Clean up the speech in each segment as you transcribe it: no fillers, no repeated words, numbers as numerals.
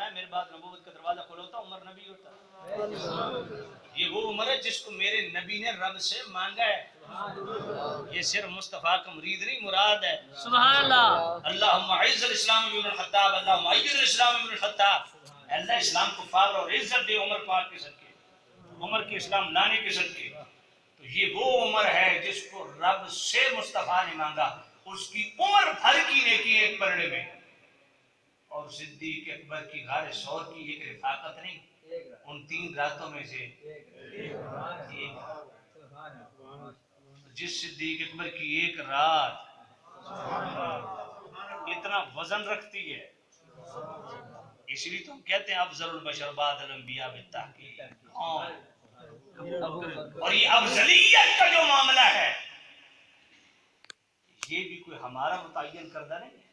فرمایا میرے بعد نبوت کا دروازہ کھولا ہوتا عمر نبی ہوتا. یہ وہ عمر ہے جس کو میرے نبی نے رب سے مانگا ہے. یہ صرف مصطفیٰ کا مرید نہیں مراد ہے. سبحان اللہ. اللہم اعز الاسلام ابن الخطاب اللہم اعز الاسلام ابن الخطاب. اللہ اسلام کو فخر اور عزت دے عمر پاک کے صدقے, عمر کے اسلام لانے کے صدقے. تو یہ وہ عمر ہے جس کو رب سے مصطفیٰ نے مانگا. اس کی عمر بھر کی نیکی ایک پلڑے میں, اور صدیق اکبر کی غار ثور کی ایک رفاقت نہیں, ان 3 راتوں میں سے ایک. جس صدیق اکبر کی ایک رات اتنا وزن رکھتی ہے, اس لیے تو ہم کہتے ہیں افضل البشر بعد الانبیاء بالتحقیق. اور یہ افضلیت کا جو معاملہ ہے یہ بھی کوئی ہمارا متعین کردہ نہیں ہے.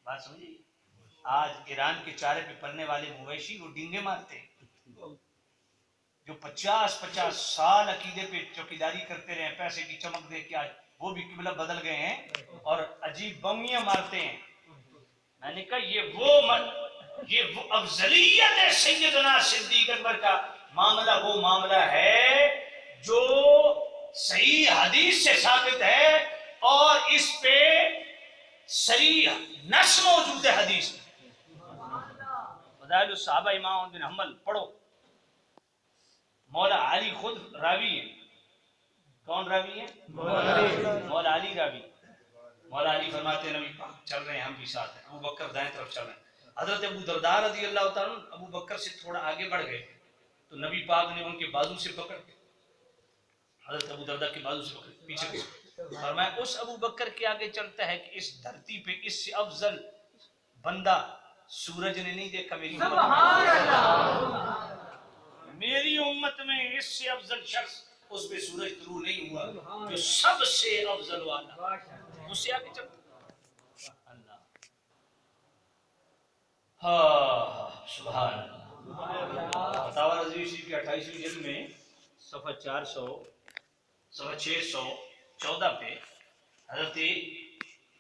بات سمجھیے. آج ایران کے چارے پہ پلنے والے مویشی وہ ڈنگے مارتے ہیں, جو 50 سال عقیدے پہ چوکیداری کرتے رہے, پیسے کی چمک دیکھ کے آج وہ بھی قبلہ بدل گئے ہیں اور عجیب بمیاں مارتے ہیں. میں نے کہا یہ وہ افضلیت ہے سیدنا صدیق اکبر کا معاملہ, وہ معاملہ ہے جو صحیح حدیث سے ثابت ہے اور اس پہ صریح نص موجود ہے حدیث میں. فضائل الصحابہ امام احمد بن حنبل پڑھو. مولا علی خود راوی ہے. کون راوی ہے؟ مولا علی راوی. مولا علی فرماتے ہیں نبی پاک چل رہے ہیں, ہم بھی ساتھ ہیں. ابو بکر دائیں طرف چل رہے ہیں. حضرت ابو درداء رضی اللہ تعالیٰ ابو بکر سے تھوڑا آگے بڑھ گئے تو نبی پاک نے ان کے بازو سے پکڑ کے, حضرت ابو درداء کے بازو سے پکڑ پیچھے کے فرمایا اس ابو بکر کے آگے چلتا ہے کہ اس دھرتی پہ اس سے افضل بندہ سورج نے نہیں دیکھا میری امت میں. میری امت میں اس سے افضل شخص اس پہ سورج طلوع نہیں ہوا جو سب سے افضل والا اس سے آگے چلتا. اللہ ہاں سبحان اللہ. فتاوی رضوی شریف کی 28ویں جلد میں صفحہ 614 پہ حضرت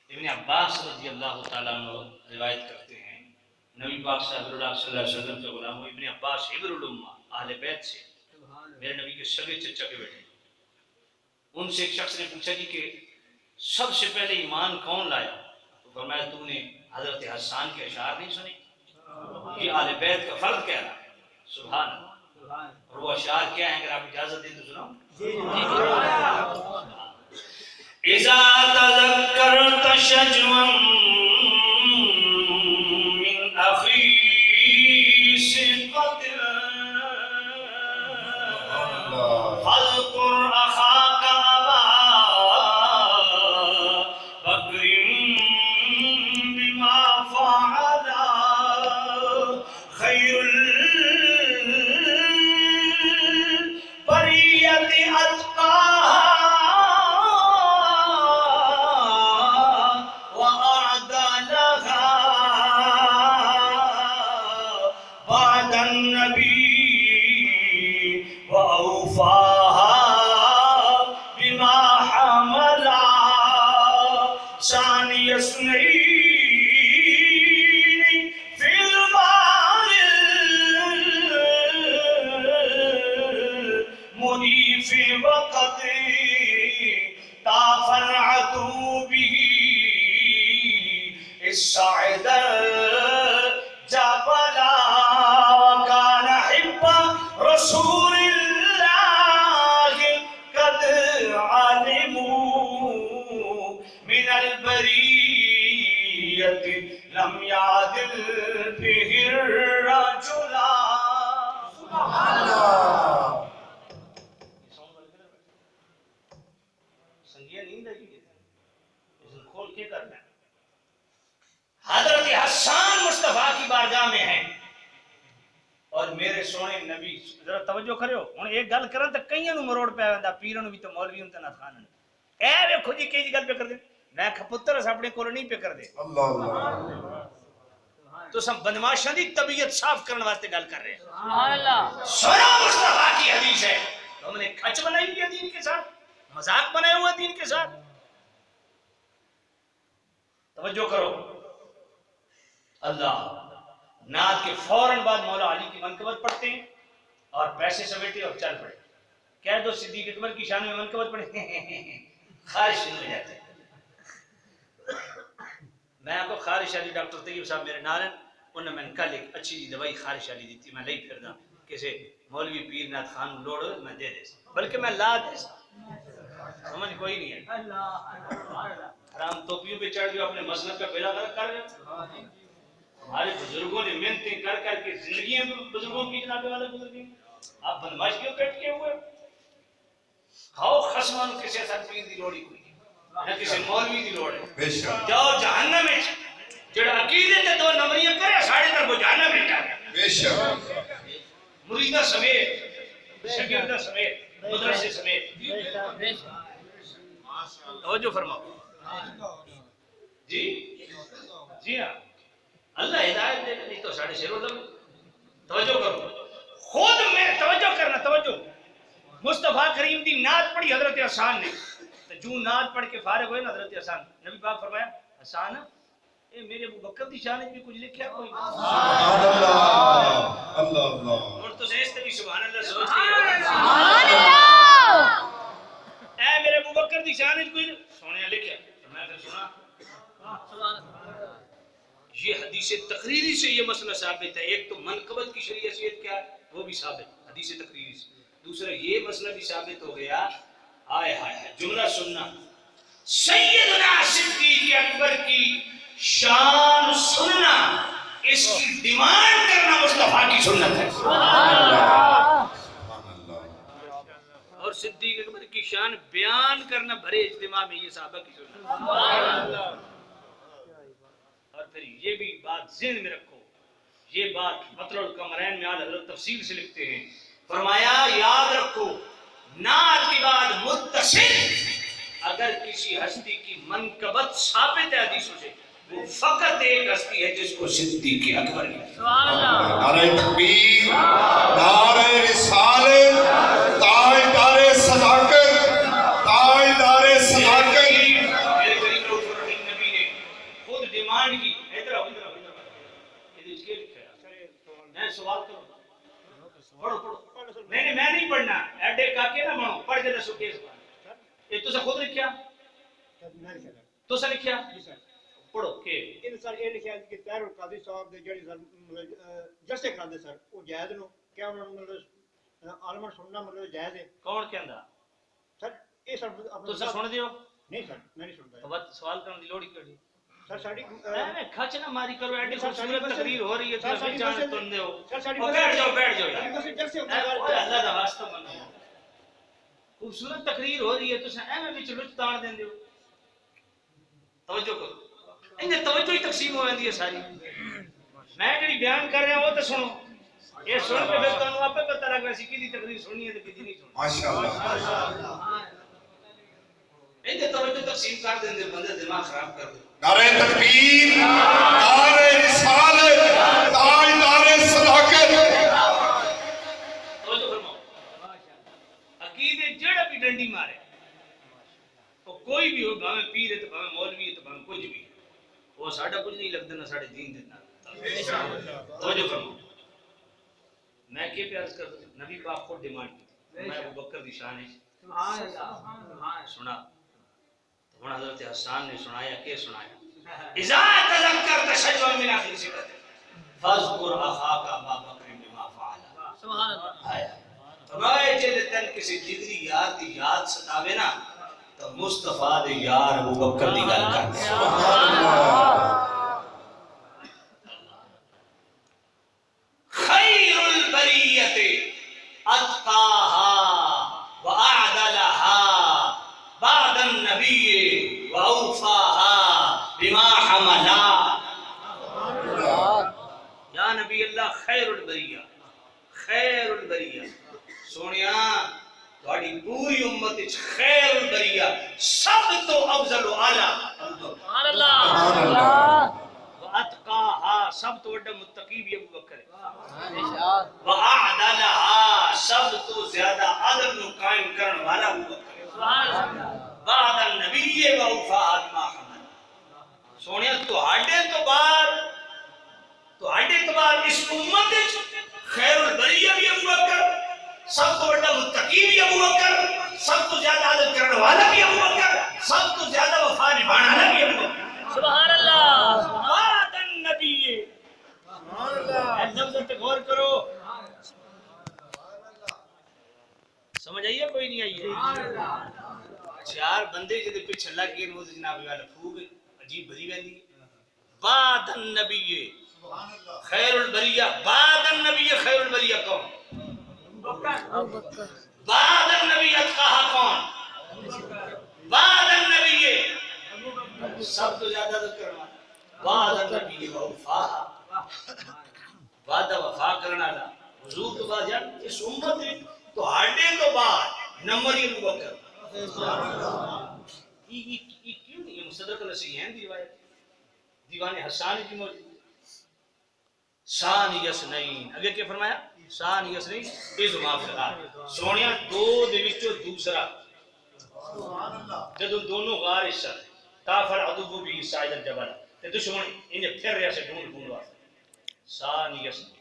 ابن عباس رضی اللہ تعالیٰ عنہ روایت کرتے ہیں نبی پاک صلی اللہ علیہ وسلم کے غلام ابن عباس حبر الامہ اہل بیت سے, میرے نبی کے سگے چچا کے بیٹے. ان سے ایک شخص نے پوچھا جی کہ سب سے پہلے ایمان کون لایا؟ تو فرمایا تو نے حضرت حسان کے اشعار نہیں سنے؟ یہ اہل بیت کا فرد کہہ رہا ہے. سبحان اللہ. اور وہ اشعار کیا ہیں اگر آپ اجازت دیں تو سناؤں. اذا تذکرت شجوا من اخیس قدر فاذکر اخاک ابا بکر بما فعل خیر البریۃ اتقاها لم يعدل به الرجل. سبحان اللہ. سنگیا نیند لگی ہے اس کھول کے کرنا. حضرت حسان مصطفیٰ کی بارگاہ میں ہیں اور میرے سونے نبی ذرا توجہ کرو. ہن ایک گل کرن تے کئیاں نو مروڑ پے ویندا, پیراں نو بھی تے مولویوں تے نہ خانن. اے ویکھو جی کئی گل پہ کر دے. میں پتر اپنے کو نہیں پہ کر دے. تو سب بدماشاں دی طبیعت صاف کرنے واسطے گل کر رہے ہیں. سبحان اللہ. سنا مصطفیٰ کی حدیث ہے. ہم نے کھچ بنائی ہے دین کے ساتھ, مذاق بنایا ہوا دین کے ساتھ. توجہ کرو. اللہ نعت کے فوراً بعد مولا علی کی منقبت پڑھتے ہیں اور پیسے سمیٹے اور چل پڑے. کہہ دو صدیق اکبر کی شان میں منقبت پڑھے خارش شروع ہو جاتے ہیں. میں آپ کو خارش علی ڈاکٹر طیب صاحب میرے نال ہیں, انہوں نے میں کل ایک اچھی جی دوائی خارش علی دی تھی, میں لئی پھردا کسی مولوی پیر نات خان لوڑ میں دے دے بلکہ میں لا دے سمجھ کوئی نہیں ہے. حرام ٹوپیوں پہ چڑھ گئے اپنے مسلک کا بیڑا غرق کر گئے. ہمارے بزرگوں نے محنتیں کر کر کے زندگیاں بزرگوں کی جناب والے گزر گئی. آپ بدماش کیوں کٹ کے ہوئے کھاؤ خصمان کسی اثر پیر دی لوڑی کوئی نہ کسی مولوی دی لوڑ ہے. جاؤ جہنم میں جڑا عقیدے تے دو نمبریاں کرے ساڑھے تر وہ جہنم میں جائے بے شک مریدہ سمیت شاگردہ سمیت مدرسے سمیت. توجہ فرماؤ جی جی ہاں اللہ ہدایت دے نہیں تو ساڑھے شیر وزم. توجہ کرو خود میں توجہ کرنا. توجہ مصطفیٰ کریم دی نعت پڑھی حضرت حسان نے تو جو نعت پڑھ کے فارغ ہوئے نا حضرت حسان نبی پاک فرمایا حسان اے میرے ابو بکر دی شان میں کچھ لکھیا کوئی اللہ اللہ اور تو سے اس تے بھی سبحان اللہ سوچ کے سبحان اللہ اے میرے ابو بکر دی شان میں کوئی سونے لکھیا تو میں پھر سنا سبحان اللہ. یہ حدیث تقریری سے یہ مسئلہ ثابت ہے. ایک تو منقبت کی شرعی حیثیت کیا ہے وہ بھی ثابت حدیث تقریری سے. دوسرا یہ مسئلہ بھی ثابت ہو گیا آئے ہائے جملہ سننا سیدنا صدیق اکبر کی شان سننا اس کی ڈیمانڈ کرنا مصطفیٰ کی سنت ہے. اور صدیق اکبر کی شان بیان کرنا بھرے اجتماع میں یہ صحابہ کی سنت. اور پھر یہ بھی بات ذہن میں رکھو, یہ بات مطلع القمرین میں آل حضرت تفصیل سے لکھتے ہیں. فرمایا یاد رکھو نعت کے بعد متصل اگر کسی ہستی کی منقبت ثابت ہے حدیثوں سے وہ فقط ایک ہستی ہے جس کو صدیق اکبر ہے. نعرہ تکبیر نعرہ رسالت تاجدار صداقت تاجدار صداقت. میرے کریم رؤوف الرحیم نبی نے خود ڈیمانڈ کی ادھر آؤ ادھر آؤ یہ اس کے لکھا ہے میں سوال کروں پڑھو پڑھو میں نہیں پڑھنا ایڈے کاکے نہ بنو پڑھ کے دسو کیس یہ تو سے خود لکھیا تو سے لکھیا پڑھو کہ ان سر یہ لکھیا کہ طاہر القاضی صاحب دے جڑی سر جلسے کراندے سر وہ جائز نو کیا انہاں نوں مطلب عالم سننا مطلب جائز ہے کون کہندا سر یہ سر تو سے سن دیو نہیں سر میں نہیں سندا. تو بات سوال کرن دی لوڑ کیڑی سر ساڈی میں کھچ نہ ماری کرو ایڈی خوبصورت تقریر ہو رہی ہے تو بھی جان تن دیو بیٹھ جاؤ اللہ دا واسطہ منو خوبصورت تقریر ہو رہی ہے تو سے ایویں وچ لچ تان دیندے ہو. توجہ کرو انہیں توجہ ہی تقسیم ہو جاتی ہے ساری. میں جڑی بیان کر رہا ہوں وہ تو سنو یہ سن کے پھر تانوں آپ پتہ لگ رہا سی کدی تقریر سننی ہے تے کدی نہیں سننی. ماشاءاللہ انہیں توجہ تقسیم کر دیندے بندے دماغ خراب کر دے. نعرہ تکبیر نعرہ رسالت تاجدار صداقت. توجہ فرماؤ عقیدے جڑا بھی ڈنڈی مارے وہ کوئی بھی ہو بھاویں پیر ہے تو بھاویں مولوی ہے تو بھاویں کچھ بھی وہ ساڈا کچھ نہیں لگدا نہ ساڈے دین دے نال. توجہ فرماؤ میں کہ پیار کر نبی پاک کو ڈیمانڈ کی میں ابو بکر دی شان ہے سبحان اللہ سنا. ہن حضرت حسان نے سنایا کہ سنایا اذا تذکرت شجوا من اخر ذکر فاذكر اخاك ابا بکر بما فعل. سبحان اللہ. فرمایا جے تن کسی جگری یار دی یاد ستاوے نا تو مصطفیٰ دے یار ابو بکر دی گل کر. سبحان اللہ. خیر البریۃ اتقاها واعدلها بعد النبی واوفاها بما حملا. یا نبی اللہ خیر البریہ خیر البریہ سونیا تھوڑی پوری امت وچ خیر البریہ سب تو افضل و اعلی سبحان اللہ واتقاها سب تو بڑا متقی بھی ابو بکر ہے واعدلها سب تو زیادہ عدل نو قائم کرنے والا ابو بکر ہے سبحان اللہ بعد النبی و اوفا بما حمل. سونیا تو ہاڈے تو بعد اعتبار اس امت خیر البریہ بھی ابو بکر، سب تو بڑا متقی بھی ابو بکر، سب تو زیادہ عدل کرنے والا بھی ابو بکر، سب تو زیادہ وفا نبھانے والا بھی ابو بکر۔ سبحان اللہ، بعد النبی، سبحان اللہ، اے لفظ پہ غور کرو، سمجھ آئیے کوئی نہیں آئیے؟ چار بندے جدے پیچھے لگ گئے وہ جناب والا پھوگ عجیب بھری ویندی بعد النبی خیر البریہ، بعد النبی خیر البریہ کون؟ ابو بکر، بعد النبی اتقاہا کون؟ بعد النبی سب تو زیادہ ذکر والا بعد النبی وفا، وعدہ وفا کرنا لا حضور تو بعد جان اس امت تو ہاڈے تو بعد نمبر ہی ابو بکر۔ یہ کیوں نہیں؟ یہ مصدق نصیح ہیں دیوان حسان کی موجود ثانی یسنین، اگر کیا فرمایا؟ ثانی یسنین از مافقہ سونیا دو دے وچوں دوسرا جدو دونوں غار حصہ کافر عدو بھی سائد الجبل تے دشمن انہیں پھر رہا سے ڈھونڈ ڈھونڈ واسطے ثانی یسنین،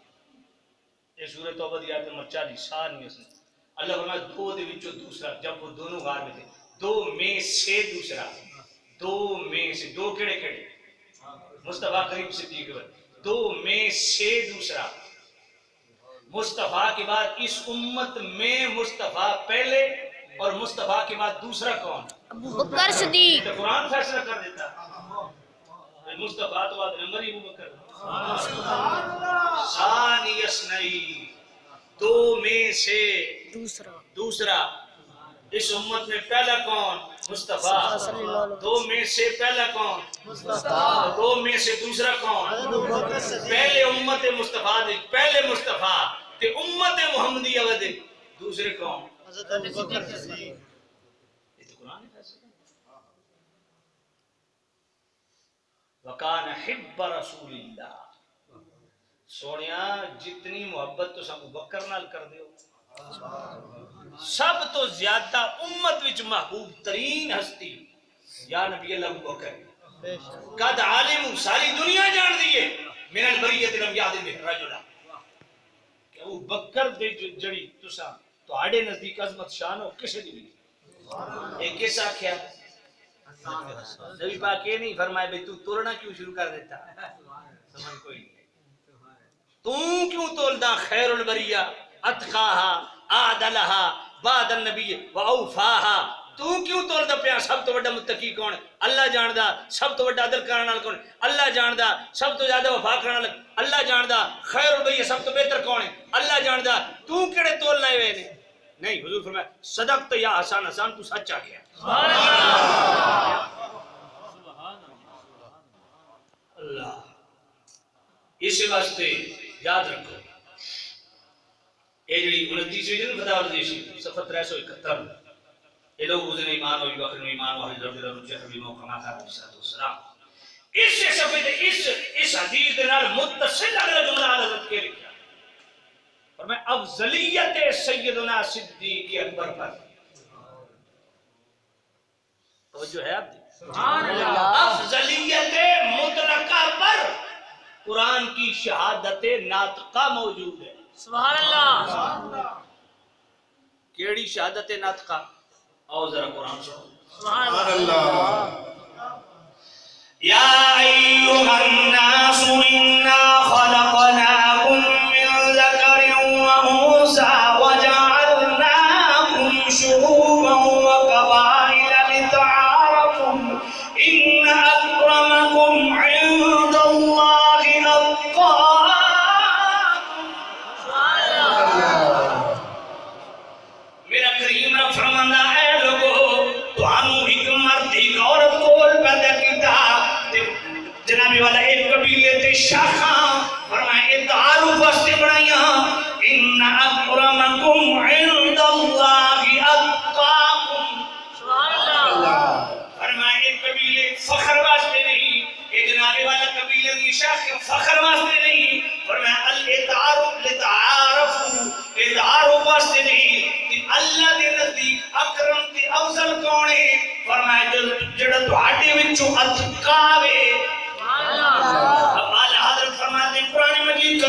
یہ سورہ توبہ دی آیت نمبر 40 ثانی یسنین۔ اللہ فرمایا دو دے وچوں دوسرا، جب وہ دونوں غار میں تھے دو میں سے دوسرا، دو میں سے، دو کڑے کڑے مصطفیٰ کریم صدیق دو میں سے دوسرا، مصطفیٰ کے بعد اس امت میں مصطفیٰ پہلے اور مصطفیٰ کے بعد دوسرا کون؟ ابو بکر صدیق، تو قرآن فیصلہ کر دیتا مصطفیٰ تو بعد نمبر ہی ابو بکر۔ ثانی اثنین دو میں سے دوسرا، اس امت میں پہلا کون؟ مصطفیٰ، دو میں سے پہلا کون؟ مصطفیٰ، دو میں سے دوسرا کون؟ پہلے امت مصطفیٰ دے پہلے مصطفیٰ تے امت محمدیہ ودے دوسرے کون؟ حضرت ابو بکر صدیق۔ یہ تو قرآن ہے فیصلہ۔ وکان حب رسول اللہ، سونیا جتنی محبت تو ابو بکر نال کر دیو، سب تو زیادہ امت وچ محبوب ترین ہستی یا نبی اللہ ابو بکر، قد عالم ساری دنیا جان دیئے من البریت لم یاد بہ رجلا، کہ ابو بکر دے جڑی تساں تو آڑے نزدیک عظمت شان ہو کسے دی ایک کیسا کیا نبی پاک یہ نہیں فرمائے بھئی تو تولنا کیوں شروع کر دیتا، سمجھ کوئی نہیں، تو کیوں تولدا خیر البریہ اتقاہا عادلہا بعد النبی واوفاہا، تو کیوں تولدا پیا سب تو بڑا متقی کون؟ اللہ جاندا، سب تو بڑا عدل کرنے والا کون؟ اللہ جاندا، سب تو زیادہ وفا کرنے والا اللہ جاندا، خیر البریہ سب تو بہتر کون ہے؟ اللہ جاندا، تو کیڑے تول لائے ہوئے نے؟ نہیں، حضور فرمایا صدقت یا حسان، حسان تو سچا کیا۔ سبحان اللہ، اس واسطے یاد رکھو یہ جڑی 29ویں دن خدا ورزشی صفحہ 371 یہ لوگ اس نے ایمان ہوئی وقت میں ایمان وحی رب اللہ رجح بھی موقع ماتا علیہ السلام اس صفحے دے اس حدیث دے نال متصل اگلا جملہ حضرت کے لکھا اور میں افضلیت سیدنا صدیق اکبر پر توجہ ہے آپ دی افضلیت مطلقہ پر قرآن کی شہادت ناطقہ موجود ہے۔ سبحان اللہ، کیڑی شہادت ناطقہ؟ آؤ ذرا قرآن سنو۔ سبحان اللہ، یا ایھا الناس انا خلقناکم من ذکر وانثى وجعلناکم شعوبا وقبائل لتعارفوا ان اکرمکم عند اللہ اتقاکم۔ میرا کریم رب فرمانا ہے لوگو تانوں ایک مرد ایک عورت کول پیدا کیتا جنابی والا ایک قبیلے تے شاخاں فرمائے تعارف واسطے بنائیاں ان اکرمکم عند اللہ اتقاکم۔ سبحان اللہ، فرمائے ایک قبیلے فخر واسطے نہیں، ایک جنابی والا قبیلے کی شاخ فخر واسطے نہیں، فرمائے الاتعارف لتعارفوا، اتعارف واسطے نہیں، اللہ دے نزدیک اکرم تے افضل کون ہے؟ فرمایا جڑا تہاڈے وچوں اتقا وے۔ اب اعلی حضرت فرماتے ہیں قرآن مجید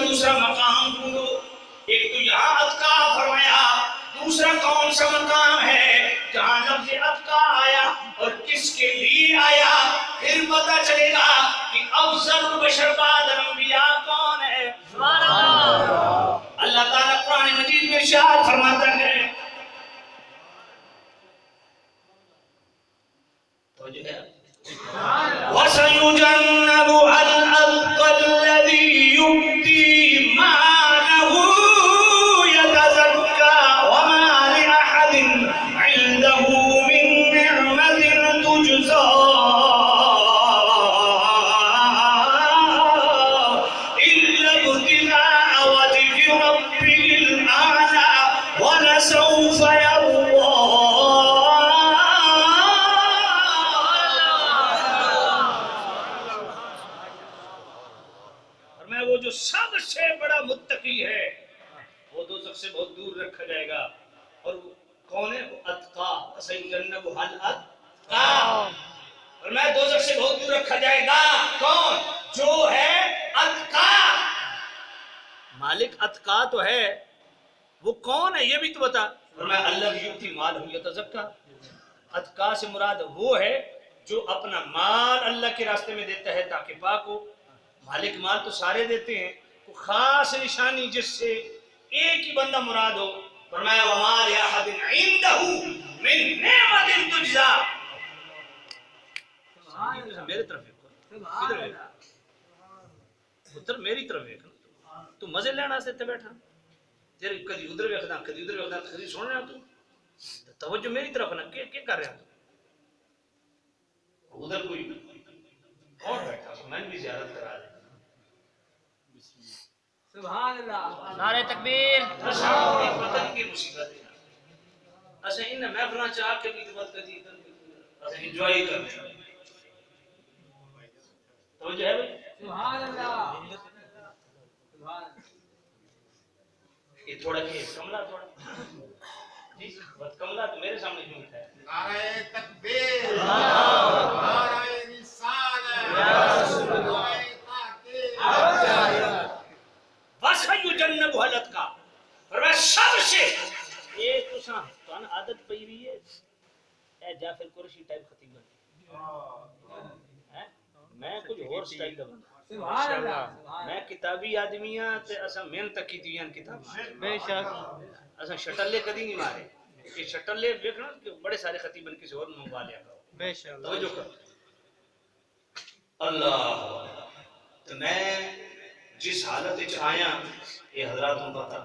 کون سا مقام ہے جہاں لفظ اتقا آیا اور کس کے لیے آیا، پھر پتہ چلے گا کہ افضل البشر بعد الانبیاء کون ہے۔ سبحان اللہ۔ اللہ تعالیٰ قرآن مجید میں ارشاد فرماتا ہے، توجہ ہے، وَسَيُجَنَّبُهَا الْأَتْقَى الَّذِي يُؤْتِي مَالَهُ يَتَزَكَّى وَمَا لِأَحَدٍ عِندَهُ مِن نِّعْمَةٍ تُجْزَى إِلَّا ابْتِغَاءَ وَجْهِ رَبِّهِ الْأَعْلَى وَلَسَوْفَ يَرْضَىٰ۔ وہ جو سب سے بڑا متقی ہے وہ دوزخ سے بہت دور رکھا جائے گا، اور وہ کون ہے؟ وہ اتقا، سیجنبھا الاتقا، اور میں دوزخ سے بہت دور رکھا جائے گا کون؟ جو ہے اتقا۔ مالک اتقا تو ہے، وہ کون ہے یہ بھی تو بتا۔ اور میں اللہ یؤتی مالہ یتزکا، اتقا سے مراد وہ ہے جو اپنا مال اللہ کے راستے میں دیتا ہے تاکہ پاک ہو۔ مالک مال تو سارے دیتے ہیں، کوئی خاص نشانی جس سے ایک ہی بندہ مراد ہو۔ فرمایا وَمَا لِأَحَدٍ عِندَهُ مِن نِّعْمَةٍ تُجْزَىٰ۔ میری طرف ایک پتر میری طرف ایک تو مزے لینا سے تے بیٹھا تیرے کدی ادھر ویکھدا کدی ادھر ویکھدا کدی سن رہا تو توجہ میری طرف نہ کیا کر رہا تو ادھر کوئی اور بیٹھا میں بھی زیارت کرا دے۔ سبحان اللہ، نعرہ تکبیر۔ پتہ نہیں کہ مصیبت ہے اسے ان محفلاں چاہ کے بھی بات کر دی اسے انجوائے کر رہے ہیں۔ توجہ ہے بھائی؟ سبحان اللہ، سبحان اللہ۔ یہ تھوڑا کہ کملا تھوڑا جی بات کملا تو میرے سامنے کیوں ہے؟ نعرہ تکبیر، نعرہ رسالت، نعرہ تحقیق۔ وَسَيُجَنَّبُهَا الْأَتْقَى، فرمایا سب سے ایک تو ساں تو عادت پئی ہوئی ہے اے جعفر قریشی ٹائپ خطیب ہے، میں کچھ اور سٹائل دا بندہ، سبحان اللہ، میں کتابی آدمیاں تے اساں محنت کیتیاں کتاباں، بے شک، اساں شٹلے کدی نہیں مارے، یہ شٹلے ویکھنا کہ بڑے سارے خطیبن کسی اور منگوا لیا کرو۔ بے شک، توجہ کر اللہ۔ تو میں جس حالت وچ آیا یہ حضرات کو پتہ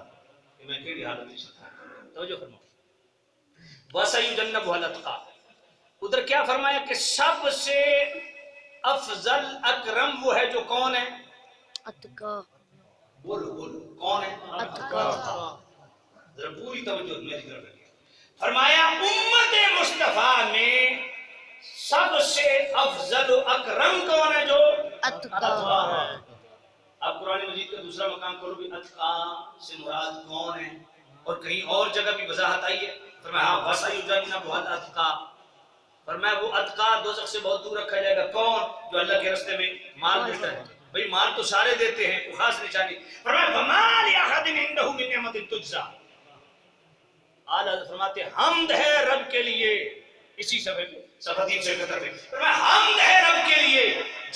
کہ میں کیڑی حالت وچ آیا۔ توجہ فرماؤ، وَسَيُجَنَّبُهَا الْأَتْقَى، ادھر کیا فرمایا کہ سب سے افضل اکرم وہ ہے جو کون ہے؟ اتقا، بولو بولو کون ہے؟ اتقا۔ ذرا پوری توجہ میری طرف رکھیے۔ فرمایا امت مصطفیٰ میں سب سے افضل و اکرم کون ہے؟ جو اتقا ہے۔ اب قرآن مجید کا دوسرا مقام کرو بھی اتقا سے مراد کون ہے، اور کہیں اور جگہ بھی وضاحت آئی ہے۔ فرمایا وَسَيُجَنَّبُهَا الْأَتْقَى، فرمایا وہ اتقا دوزخ سے بہت دور رکھا جائے گا کون؟ جو اللہ کے راستے میں مال دیتا ہے۔ بھئی مال تو سارے دیتے ہیں، کوئی خاص نشانی۔ فرمایا وَمَا لِأَحَدٍ عِندَهُ مِن نِّعْمَةٍ تُجْزَىٰ، اعلیٰ حضرت فرماتے ہیں حمد ہے رب کے لیے، اسی صفحہ 371 میں فرمایا حمد ہے رب کے لیے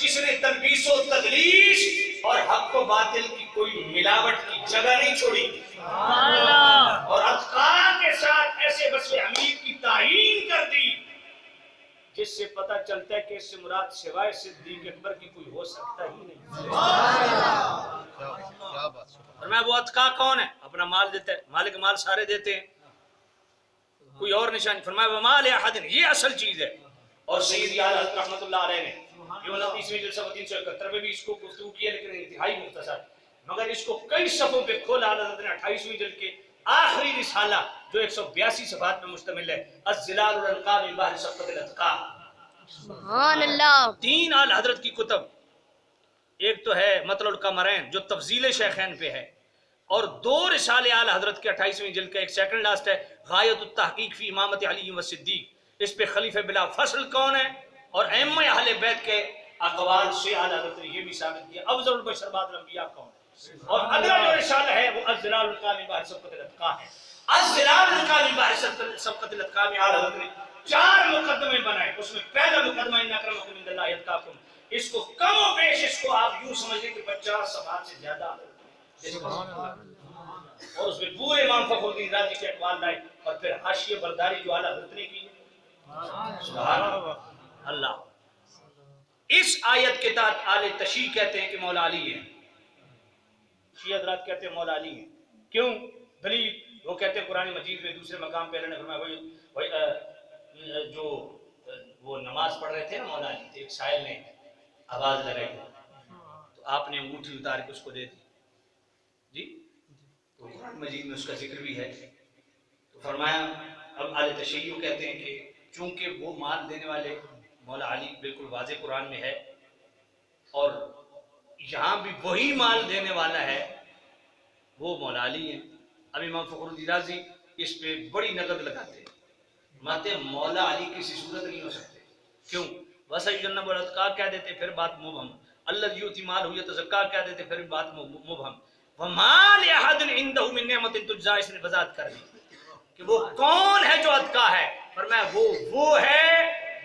جس نے تلبیس و تدلیس اور حق و باطل کی کوئی ملاوٹ کی جگہ نہیں چھوڑی، سبحان اللہ، اور اتقا کے ساتھ ایسے وصف حمید کی تعین کر دی جس سے پتہ چلتا ہے کہ اس سے مراد سوائے صدیق اکبر کی کوئی ہو سکتا ہی نہیں۔ فرمایا وہ اتقا کون ہے؟ اپنا مال دیتا ہے، مالک مال سارے دیتے ہیں، کوئی اور نشانی۔ فرمایا وَمَا لِأَحَدٍ، یہ اصل چیز ہے۔ اور سید اعلیٰ حضرت رحمۃ اللہ علیہ نے یہ 29ویں جلسہ 371 میں بھی اس کو گفتگو کیا، لیکن انتہائی مختصر، مگر اس کو کئی صفحوں پہ کھولا۔ اعلیٰ حضرت نے 28ویں جلد کے آخری رسالہ جو 182 صفحات میں مشتمل ہے، الظلال الالقاب من بحر صفوة الاتقاء، سبحان اللہ، 3 اعلیٰ حضرت کی کتب، ایک تو ہے مطلع القمرین جو تفضیل شیخین پہ ہے، اور 2 رسالے اعلیٰ حضرت کے 28ویں جلد کا، ایک سیکنڈ لاسٹ ہے غایت التحقیق فی امامت علی و صدیق، اس پہ خلیفہ بلا فصل کون ہے اور ائمہ اہل بیت کے اقوال سے اعلیٰ حضرت نے یہ بھی ثابت کیا افضل البشر بعد الانبیاء کون ہے، اور اگلا جو رسالہ ہے وہ الظلال القائم من بحر صفوة الاتقاء ہے۔ الزلال نکامی بارش سبقت الاتقام اعلی حضرت نے 4 مقدمے بنائے. اس میں پہلا مقدمہ ان اکرمکم عند اللہ اتقاکم. اس کو کم و بیش اس کو آپ یوں سمجھ لیں کہ 50 صفحات سے زیادہ. اور اس میں پورے امام فخر الدین رازی کے اقوال لائے اور پھر حاشیہ برداری جو اعلی حضرت نے کی. سبحان اللہ. اس آیت کے تحت اہل تشیع کہتے ہیں کہ مولا علی ہے. شیعہ حضرات کہتے ہیں مولا علی ہے. کیوں؟ دلیل وہ کہتے ہیں قرآن مجید میں دوسرے مقام پہ اللہ نے فرمایا جو وہ نماز پڑھ رہے تھے نا مولا علی, ایک سائل نے آواز لگائی تو آپ نے انگوٹھی اتار کے اس کو دے دی. جی تو قرآن مجید میں اس کا ذکر بھی ہے. تو فرمایا اب اہل تشیع کہتے ہیں کہ چونکہ وہ مال دینے والے مولا علی بالکل واضح قرآن میں ہے اور یہاں بھی وہی مال دینے والا ہے وہ مولا علی ہے. اب امام فخر الدین رازی اس پہ بڑی نقد لگاتے ہیں. ماتے مولا علی کسی صورت نہیں ہو سکتے. کیوں؟ وَسَيُجَنَّبُ الْأَتْقَىٰ کہہ دیتے پھر بات مبہم. الَّذِي يُؤْتِي مَالَهُ يَتَزَكَّىٰ کہہ دیتے پھر بات مبہم. وَمَا لِأَحَدٍ عِندَهُ مِن نِعْمَةٍ تُجْزَىٰ اس نے وضاحت کر دی کہ وہ کون ہے جو اتقیٰ ہے. فرمایا وہ ہے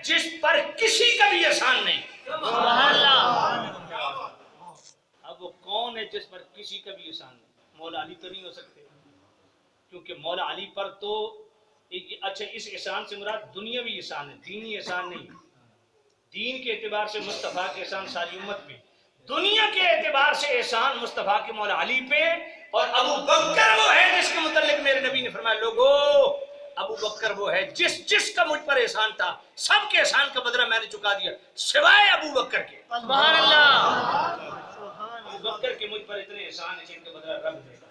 جس پر کسی کا بھی احسان نہیں. سبحان اللہ. اب وہ کون ہے جس پر کسی کا بھی احسان نہیں؟ مولا علی تو نہیں ہو سکتے کیونکہ مولا علی پر تو اچھا اس احسان سے مراد دنیاوی احسان ہے, دینی احسان نہیں. دین کے اعتبار سے مصطفیٰ کے احسان ساری امت پہ, دنیا کے اعتبار سے احسان مصطفیٰ کے مولا علی پہ. اور ابو بکر وہ ہے جس کے متعلق میرے نبی نے فرمایا لوگو ابو بکر وہ ہے جس کا مجھ پر احسان تھا سب کے احسان کا بدلہ میں نے چکا دیا سوائے ابو بکر کے. سبحان اللہ. ابو بکر کے مجھ پر اتنے احسان ہیں جن کا بدلہ رب دے گا.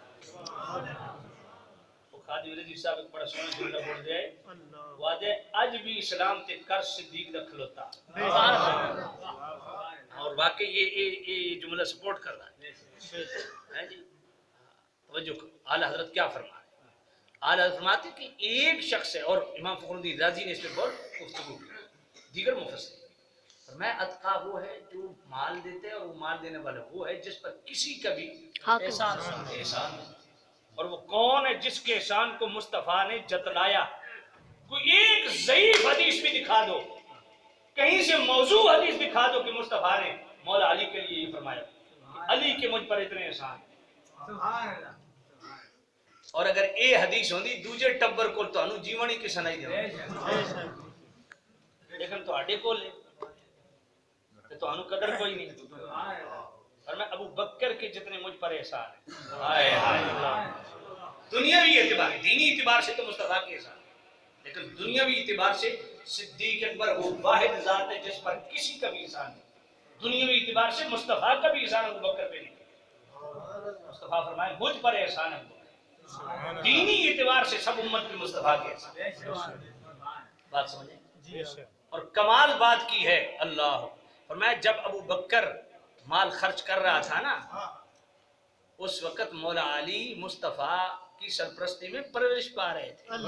خادم رضی صاحب ایک بڑا سونا جملہ بول دیا ہے وعدے اج بھی اسلام تے کر صدیق دا کھلوتا. اور واقعی یہ جملہ سپورٹ کر رہا ہے. جی توجہ اعلیٰ حضرت کیا فرما رہے ہیں؟ اعلیٰ حضرت فرماتے کہ ایک شخص ہے اور امام فخر الدین رازی نے اس پہ بہت گفتگو کی. دیگر مفسرین فرمایا اتقیٰ وہ ہے جو مال دیتے ہیں اور وہ مال دینے والا وہ ہے جس پر کسی کا بھی احسان نہیں. اور وہ کون ہے جس کے احسان کو مصطفیٰ نے جتلایا. کوئی ایک ضعیف حدیث بھی دکھا دو, کہیں سے موضوع حدیث دکھا دو کہ مصطفیٰ نے مولا علی کے لیے یہ فرمایا علی کے مجھ پر اتنے احسان. اور اگر اے حدیث ہوندی دوجے ٹبر کو تانوں جیون ہی کسا نہیں دینا لیکن تواڈے کول تے تانوں قدر کوئی نہیں. اور میں ابو بکر کے جتنے مجھ پر احسان ہے ہائے ہائے. دنیاوی اعتبار دینی اعتبار سے تو مصطفیٰ کے احسان لیکن دنیاوی اعتبار سے صدیق اکبر وہ واحد ذات ہے جس پر کسی کا بھی احسان نہیں. دنیاوی اعتبار سے مصطفیٰ کا بھی احسان ابو بکر پہ نہیں. مصطفیٰ فرمائے مجھ پر احسان ہے. دینی اعتبار سے سب امت پہ مصطفیٰ کے احسان. بات سمجھیں. اور کمال بات کی ہے اللہ فرمایا جب ابو بکر مال خرچ کر رہا تھا نا اس وقت مولا علی مصطفیٰ کی سرپرستی میں پرورش پا رہے تھے. اب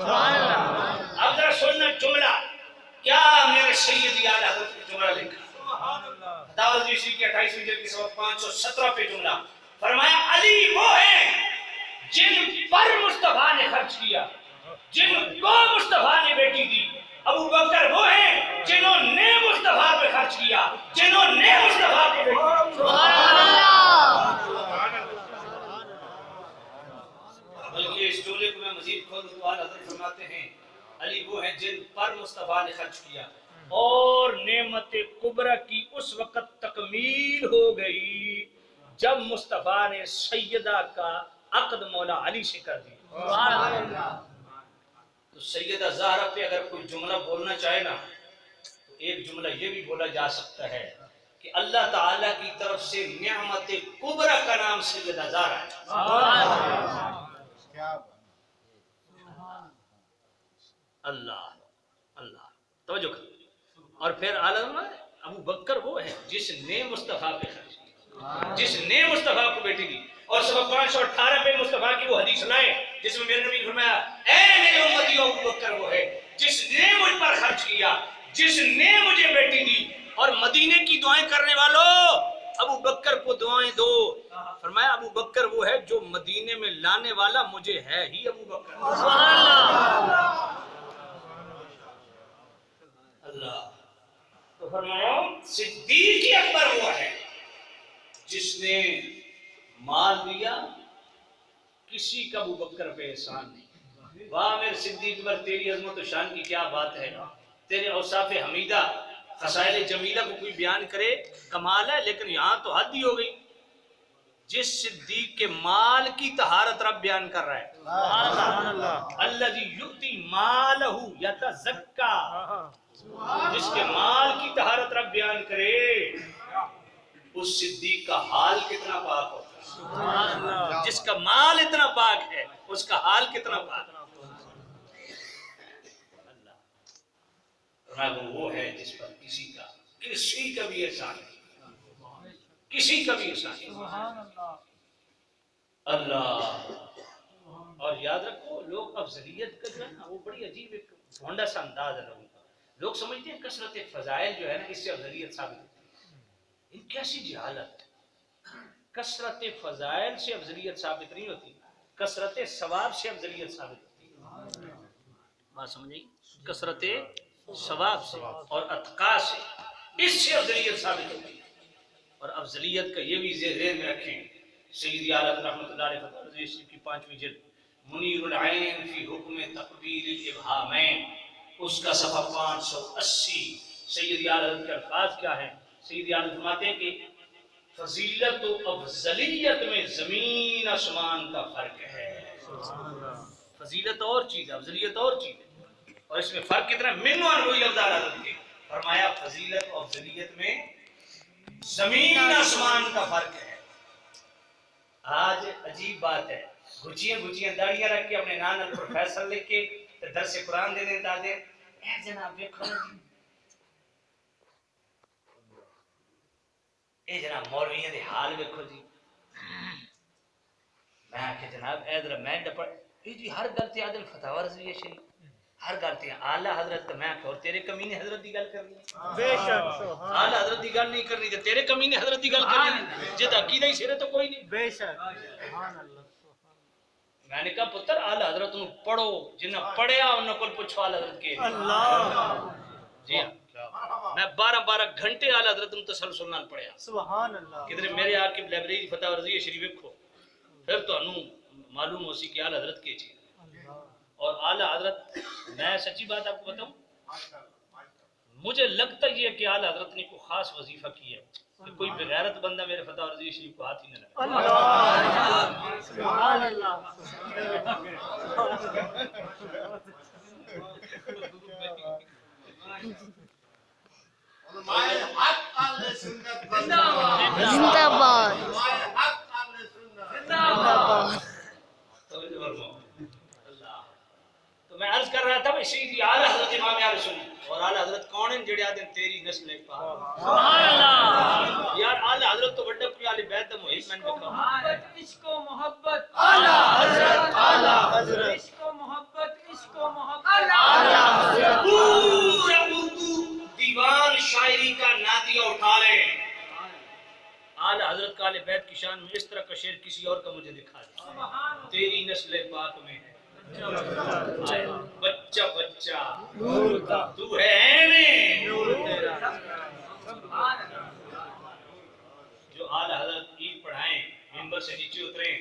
ذرا سننا جملہ کیا میرے سیدی اعلیٰ حضرت نے جملہ لکھا فتاوی الجیشی کی 28ویں جلد کی صفحہ 517 پہ جملہ فرمایا علی وہ ہیں جن پر مصطفیٰ نے خرچ کیا جن کو مصطفیٰ نے بیٹی دی. ابو بکر وہ ہیں جنہوں نے مصطفیٰ پہ خرچ کیا جنہوں نے مصطفیٰ پہ بیٹی دی. سبحان اللہ. بلکہ اس جملے کو میں مزید کھولوں تو اعلیٰ حضرت فرماتے ہیں علی وہ ہیں جن پر مصطفیٰ نے خرچ کیا اور نعمت کبریٰ کی اس وقت تکمیل ہو گئی جب مصطفیٰ نے سیدہ کا عقد مولا علی سے کر دیا. تو سیدہ زہرا پہ اگر کوئی جملہ بولنا چاہے نا تو ایک جملہ یہ بھی بولا جا سکتا ہے کہ اللہ تعالیٰ کی طرف سے نعمت کبریٰ کا نام سیدہ زہرا ہے. اللہ اللہ توجہ کر. اور پھر عالم ابو بکر وہ ہے جس نے مصطفیٰ پہ خرچ کیا جس نے مصطفیٰ کو بیٹی دی. اور سبق 518 پہ مصطفیٰ کی وہ حدیث لائے جس میں میرے نبی نے فرمایا اے میرے امتی ابو بکر وہ ہے جس نے مجھ پر خرچ کیا جس نے مجھے بیٹی دی. اور مدینے کی دعائیں کرنے والوں ابو بکر کو دعائیں دو. فرمایا ابو بکر وہ ہے جو مدینے میں لانے والا مجھے ہے ہی ابو بکر. اللہ. تو فرمایا صدیق اکبر وہ ہے جس نے مال دیا, کسی کا ابو بکر پہ احسان نہیں. واہ میرے صدیق اکبر, تیری عظمت و شان کی کیا بات ہے. تیرے اوصاف حمیدہ خصائل جمیلہ کو کوئی بیان کرے کمال ہے, لیکن یہاں تو حد ہی ہو گئی. جس صدیق کے مال کی طہارت رب بیان کر رہا ہے, الذی یؤتی مالہ یتزکا, جس کے مال کی طہارت رب بیان کرے اس صدیق کا حال کتنا پاک ہوتا ہے. جس کا مال اتنا پاک ہے اس کا حال کتنا پاک ہے. وہ ہے جس پر کسی کا بھی احسان نہیں, کسی کا بھی احسان نہیں. اللہ. اور یاد رکھو لوگ افضلیت کا جو ہے نا وہ بڑی عجیب ایک ڈھونڈا سا انداز ہے لوگوں کا. لوگ سمجھتے ہیں کثرت فضائل جو ہے نا اس سے افضلیت ثابت ہوتی ہے. ان کیسی جہالت. کثرت فضائل سے افضلیت ثابت نہیں ہوتی, کثرت ثواب سے افضلیت ثابت ہوتی ہے. بات سمجھیں, کثرت ثواب سے اور اتقا سے, اس سے افضلیت ثابت ہوتی ہے. اور افضلیت کا یہ بھی ذہن میں رکھیں, سیدی عالم رحمۃ اللہ علیہ فتح الرضی کی 5ویں جلد منیر العین فی حکم تقبیر الابہامین, اس کا صفحہ 580. سیدی عالم کے الفاظ کیا ہیں؟ سیدی عالم فرماتے ہیں کہ فضیلت و افضلیت میں زمین آسمان کا فرق ہے. فضیلت اور چیز ہے, افضلیت اور چیز ہے, اور اس میں فرق کتنا ہے. من و انوی لفظ عالم کے فرمایا فضیلت و افضلیت میں زمین آسمان کا فرق ہے. آج عجیب بات ہے, گچیاں داڑیاں رکھ کے اپنے نانا پروفیسر لکھ کے درس قرآن دے دیتا دے. اے جناب دیکھو جی, اے جناب مولویوں دے حال دیکھو جی. میں کہ جناب اے ذرا میں ڈپڑ اے جی ہر گل تے عادل فتاوی رضویہ شریف, ہر گل تے اعلی حضرت میں کہ اور تیرے کمینے حضرت دی گل کرنی ہے. بے شک اعلی حضرت دی گل نہیں کرنی تے تیرے کمینے حضرت دی گل کرنی ہے. جے عقیدہ ہی سرے تو کوئی نہیں. بے شک سبحان اللہ. میں نے کہا پتر اعلی حضرت نو پڑھو, جنہ پڑھیا انہاں کول پوچھو اعلی حضرت کے. اللہ. جی ہاں, میں 12 گھنٹے اعلی حضرت نو تسلسل نال پڑھیا. سبحان اللہ. کدھر میرے آ کے لائبریری فتح رضویہ شریف ویکھو, پھر تانوں معلوم ہو سی کہ اعلی حضرت کے چیز. اور اعلی حضرت, میں سچی بات آپ کو بتاؤں, مجھے لگتا یہ کہ اعلی حضرت نے کوئی خاص وظیفہ کیا ہے کہ کوئی بغیرت بندہ میرے فتح رضویہ شریف کو ہاتھ ہی نہ لگا. اللہ. سبحان اللہ. علماء حق اہل سنت زندہ باد. علماء حق اہل سنت زندہ باد. تو میں عرض کر رہا تھا سیدی اعلی حضرت امام اہل سنت, اور اعلی حضرت کون ہیں جڑے آدھے تیری نسل ہے پاک. سبحان اللہ. یار اعلی حضرت تو بڑے کوئی اہل بیت دا محب میں نے کہا. عشق و محبت اعلیٰ حضرت. اعلیٰ حضرت. عشق و محبت عشق و محبت اعلیٰ حضرت. پورا اردو دیوان شاعری کا نادیہ اٹھا لیں, اعلی حضرت کا اہل بیت کی شان میں اس طرح کا شعر کسی اور کا مجھے دکھا دے. تیری نسل پاک میں ہے بچہ بچہ نور کا. تو ہے عین نور تیرا. جو اعلی حضرت عید پڑھائیں, منبر سے نیچے اتریں,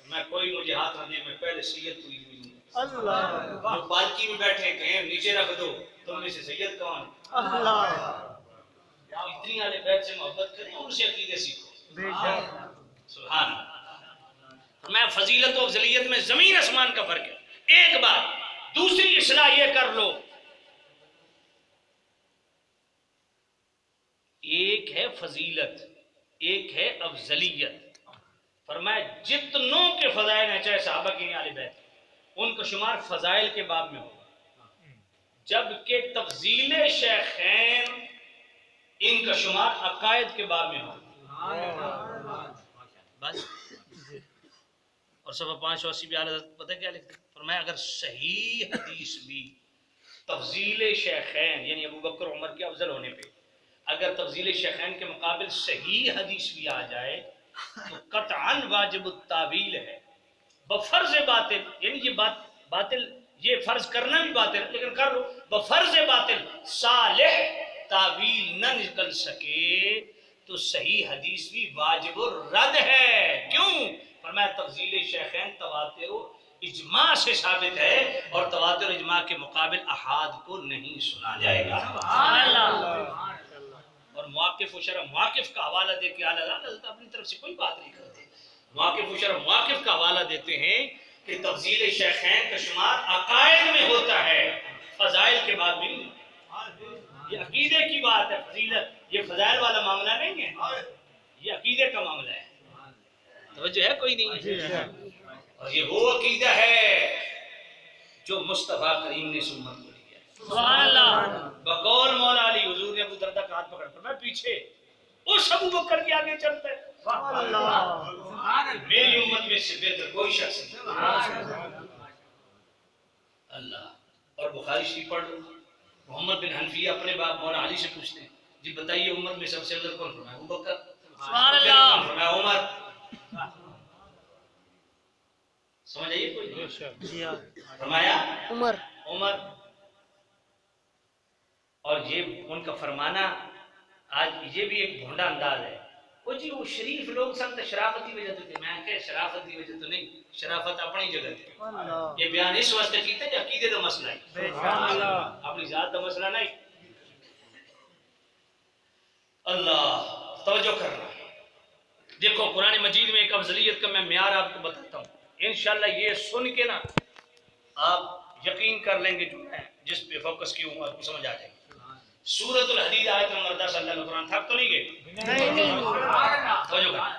میں کوئی مجھے ہاتھ نہ دے, میں پہلے سید کو عید دوں. اللہ. جو پالکی میں بیٹھے کہیں نیچے رکھ دو, تم میں سے سید کون؟ اللہ. اتنی اہل بیت سے محبت کریں, ان سے عقیدے سیکھو. بے شک. سبحان اللہ. میں فضیلت و افضلیت میں زمین آسمان کا فرق ہے. ایک بات, دوسری اصلاح یہ کر لو, ایک ہے فضیلت, ایک ہے افضلیت. فرمایا جتنوں کے فضائل ہیں, چاہے صحابہ کی اہل بیت, ان کا شمار فضائل کے باب میں ہوگا, جبکہ تفضیل شیخین ان کا شمار عقائد کے باب میں ہوگا. بس. اور صفحہ 580 بھی اعلی حضرت پتہ کیا لکھتے ہیں؟ فرمایا اگر صحیح حدیث بھی تفضیل شیخین یعنی ابو بکر عمر کے افضل ہونے پہ اگر تفضیل شیخین کے مقابل صحیح حدیث بھی آ جائے تو قطعاً واجب التاویل ہے بفرض باطل، یعنی یہ باطل، یہ فرض کرنا بھی باطل ہے لیکن کر لو بفرض باطل صالح تاویل نہ نکل سکے تو صحیح حدیث بھی واجب الرد ہے. کیوں؟ فرمایا تفضیل شیخین تواتر و اجماع سے ثابت ہے اور تواتر و اجماع کے مقابل احاد کو نہیں سنا جائے گا. اور مواقف و شرح مواقف کا حوالہ دے کے اعلیٰ حضرت اپنی طرف سے کوئی بات نہیں کرتے. مواقف و شرح مواقف کا حوالہ دیتے ہیں کہ تفضیل شیخین کا شمار عقائد میں ہوتا ہے، فضائل کے بعد بھی نہیں. یہ عقیدے کی بات ہے، فضیلت یہ فضائل والا معاملہ نہیں ہے، یہ عقیدے کا معاملہ ہے. توجہ ہے کوئی نہیں؟ اور یہ وہ عقیدہ ہے جو مصطفیٰ کریم نے سنت کو لیا. سبحان اللہ. بقول مولا علی حضور نے ابو دردہ کا ہاتھ پکڑ کر میں پیچھے اس ابو بکر کے آگے چلتا ہے. میری امت میں سے بہتر کوئی شخص نہیں. اللہ. اور بخاری شریف پڑھ لو، محمد بن حنفیہ اپنے باپ مولا علی سے پوچھتے ہیں جی بتائیے امت میں سب سے افضل کون؟ فرمایا ابو بکر. سبحان اللہ. فرمایا عمر. سمجھ آئیے کوئی؟ فرمایا عمر. اور یہ ان کا فرمانا آج یہ بھی ایک بھونڈا انداز ہے. وہ جی وہ شریف لوگ سب شرافتی وجہ تو تھے. میں کہ شرافتی وجہ تو نہیں، شرافت اپنی جگہ تھی. یہ بیان اس واسطے کیتا ہے کہ عقیدے کا مسئلہ ہے، اپنی ذات کا مسئلہ نہیں. اللہ توجہ کرنا. دیکھو قرآن مجید میں ایک افضلیت کا میں معیار آپ کو بتاتا ہوں، انشاءاللہ یہ سن کے نا آپ یقین کر لیں گے جو میں جس پہ فوکس کی ہوں آپ کو سمجھ آ جائے گی. سورۃ الحدید آیت نمبر 10. اللہ نے قرآن تھک تو نہیں گئے؟ توجہ کرنا.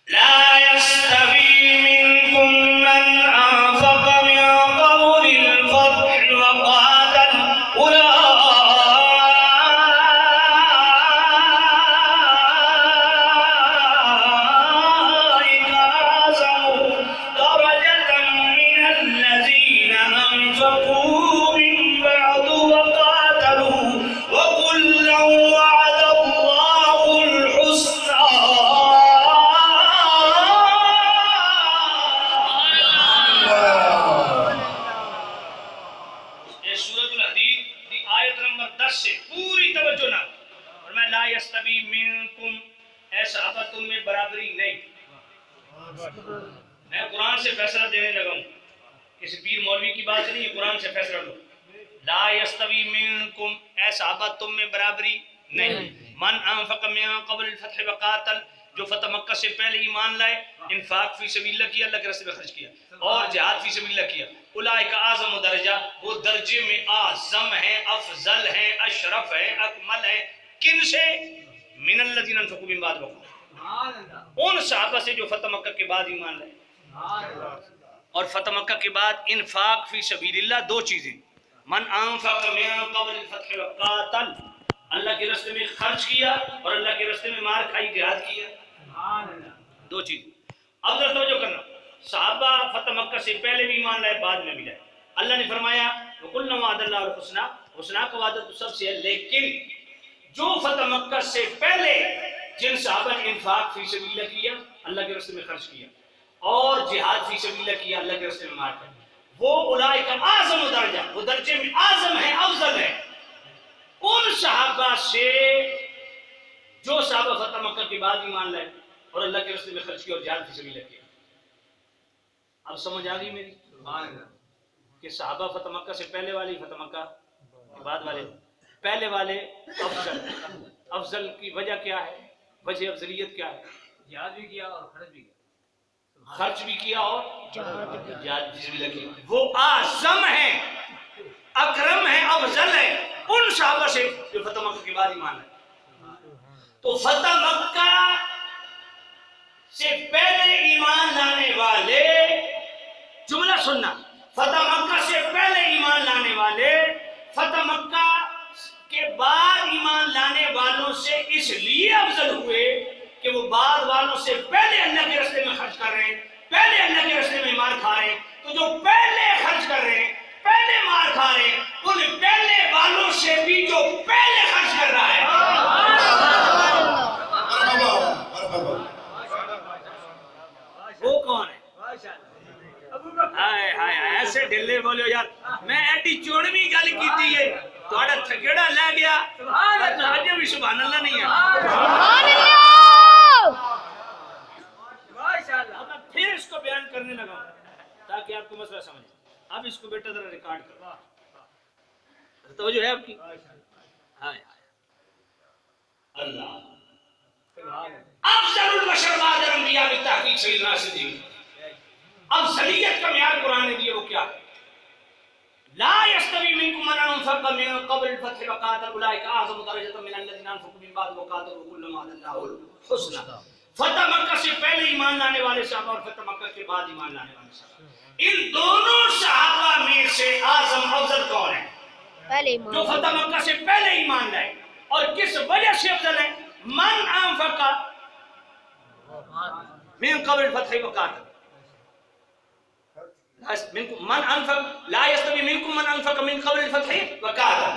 لا يستوي منكم من أنفق من قبل الفتح وقاتل میں قرآن سے فیصلہ دینے لگا ہوں، کسی پیر مولوی کی بات نہیں، قرآن سے فیصلہ لو. لا یستوی منکم، اے صحابہ تم میں برابری نہیں. من انفق من قبل الفتح وقاتل، جو فتح مکہ سے پہلے ایمان لائے، انفاق فی سبیل اللہ کیا، اللہ کے راستے میں خرچ کیا، اور جہاد فی سبیل اللہ کیا. اولئک اعظم درجہ، وہ درجے میں اعظم ہیں، افضل ہیں، اشرف ہیں، اکمل ہیں. کن سے؟ من الذین انفقوا من بعد وقاتلوا، ان صحابہ سے جو فتح مکہ کے بعد ایمان لائے. اور فتح مکہ کے بعد انفاق فی سبیل اللہ دو چیزیں، من انفق من قبل الفتح وقاتل، اللہ کے راستے میں خرچ کیا اور اللہ کے راستے میں مار کھائی، جہاد کیا. دو چیز. اب ذرا توجہ کرنا، صحابہ فتح مکہ سے پہلے بھی ایمان لائے، بعد میں بھی لائے. اللہ نے فرمایا وَقُلْنَا وَعَدَ اللَّهُ الْحُسْنَى، حسنہ کا وعدہ تو سب سے ہے، لیکن جو فتح مکہ سے پہلے جن صحابہ نے انفاق فی سبیل اللہ کیا، اللہ کے راستے میں خرچ کیا، اور جہاد فی سبیل اللہ کیا، اللہ کے راستے میں مار کھائی، وہ اولئک اعظم درجہ، وہ درجے میں اعظم ہے، افضل ہے ان صحابہ سے جو صحابہ فتح مکہ کے بعد ایمان لائے اور اللہ کے راستے میں خرچ کیا اور جہاد فی سبیل اللہ کیا. اب سمجھ آ گئی میری کہ صحابہ فتح مکہ سے پہلے والی، فتح مکہ کے بعد والے. پہلے والے افضل. افضل کی وجہ کیا ہے؟ وجہ افضلیت کیا ہے؟ جہاد بھی کیا اور خرچ بھی کیا. خرچ بھی کیا اور جہاد فی سبیل اللہ کیا. وہ اعظم ہیں، اکرم ہیں، افضل ہیں ان صحابہ سے جو فتح مکہ کے بعد ایمان ہے. تو فتح مکہ سے پہلے ایمان لانے والے، جملہ سننا، فتح مکہ سے پہلے ایمان لانے والے فتح مکہ کے بعد ایمان لانے والوں سے اس لیے افضل ہوئے کہ وہ بعد والوں سے پہلے اللہ کے راستے میں خرچ کر رہے ہیں، پہلے اللہ کے راستے میں مار کھا رہے ہیں. تو جو پہلے خرچ کر رہے ہیں پہلے مار کھا رہے ہیں ان پہلے والوں سے بھی جو پہلے خرچ کر رہا ہے. وہ کون ہے؟ ہائے ہائے ایسے ڈلے بولے یار میں ایڈی چوڑویں گل کیتی ہے تھوڑا تھکڑا لے گیا اج بھی سبحان اللہ نہیں ہے. اب میں پھر اس کو بیان کرنے لگا تاکہ آپ کو مسئلہ سمجھے. اب اس کو بیٹا ذرا ریکارڈ کرو توجہ ہے آپ کی. ہائے اللہ افضل البشر بعد الانبیاء بالتحقیق سیدنا صدیق. افضلیت کا معیار قرآن نے دیا وہ کیا ہے؟ لا يستوي منكم من انفق من قبل الفتح وقاتل اولئك اعظم درجة من الذين انفقوا من بعد وقاتلوا كل وعد الله الحسنى. فتح مکہ سے پہلے ایمان لانے والے صحابہ اور فتح مکہ کے بعد ایمان لانے والے صحابہ, ان دونوں صحابہ میں سے اعظم افضل کون ہے؟ پہلے ایمان, جو فتح مکہ سے پہلے ایمان لائے. اور کس وجہ سے افضل ہے؟ من انفق من قبل الفتح وقاتل من انفق لا يستوي منكم من انفق من قبل الفتح وقاتل.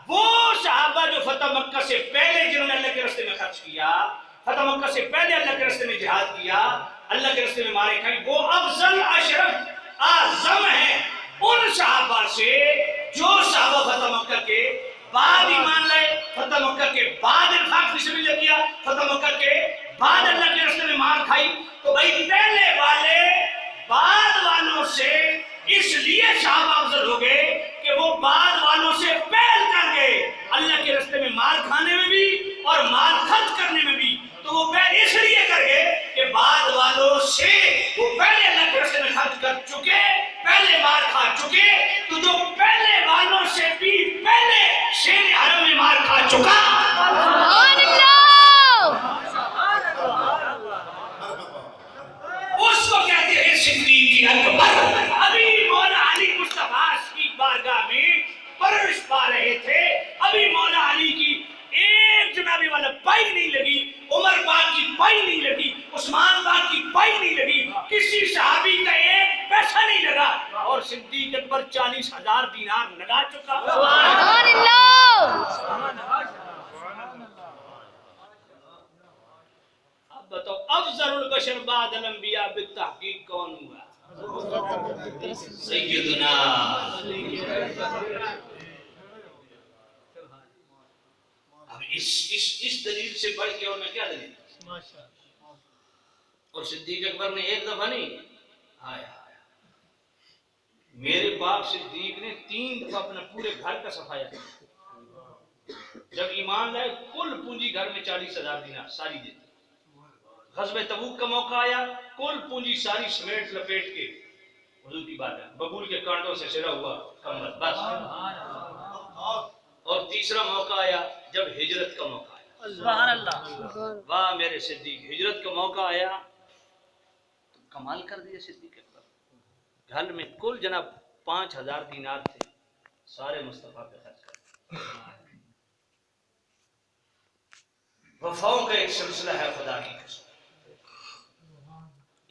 وہ صحابہ جو فتح مکہ سے پہلے جنہوں نے اللہ کے راستے میں خرچ کیا, فتح مکہ سے پہلے اللہ کے راستے میں جہاد کیا, اللہ کے راستے میں مارے کھائے, وہ افضل اشرف اعظم ہیں ان صحابہ سے جو صحابہ فتح مکہ کے بعد ایمان لائے, فتح مکہ کے بعد انفاق فی سبیل اللہ کیا, فتح مکہ کے بعد اللہ کے راستے میں مار کھائی. تو بھائی پہلے والے بعد والوں سے اس لیے صحابہ افضل ہو گئے کہ وہ بعد والوں سے پہل کر گئے اللہ کے راستے میں مار کھانے میں بھی اور مال خرچ کرنے میں بھی. تو وہ پہل اس لیے کر گئے کہ بعد والوں سے وہ پہلے اللہ کے راستے میں خرچ کر چکے, پہلے مار کھا چکے. تو جو پہلے والوں سے بھی پہلے شیر حرم میں مار کھا چکا اس کو کہتے ہیں صدیق اکبر. ابھی مولا علی مصطفیٰ کی بارگاہ میں پرورش پا رہے تھے, ابھی مولا علی کی ایک جنابی والا پائی نہیں لگی, عمر پاک کی پائی نہیں لگی, عثمان پاک کی پائی نہیں لگی, کسی صحابی کا ایک پیسہ نہیں لگا, اور صدیق اکبر 40,000 دینار لگا چکا. سبحان اللہ. اب بتاؤ افضل البشر بعد الانبیاء بالتحقیق کون ہوا؟ سیدنا. اب اس دلیل سے بڑھ کے اور میں کیا دلیل؟ اور صدیق اکبر نے ایک دفعہ نہیں, آیا میرے باپ صدیق نے 3 دفعہ اپنا پورے گھر کا صفایا کیا. جب ایمان لائے کل پونجی گھر میں 40,000 دینار ساری دیتے. غزوہ تبوک کا موقع آیا, کل پونجی ساری سمیٹ لپیٹ کے حضور کی بات ہے, ببول کے کانٹوں سے سرا ہوا کمبل بس. اور تیسرا موقع آیا جب ہجرت کا موقع آیا. سبحان اللہ. واہ میرے صدیق, ہجرت کا موقع آیا تو کمال کر دیا صدیق اکبر. گھر میں کل جناب 5,000 دینار تھے, سارے مصطفیٰ پہ خرچ کر. وفاؤں کا ایک سلسلہ ہے خدا کی قسم.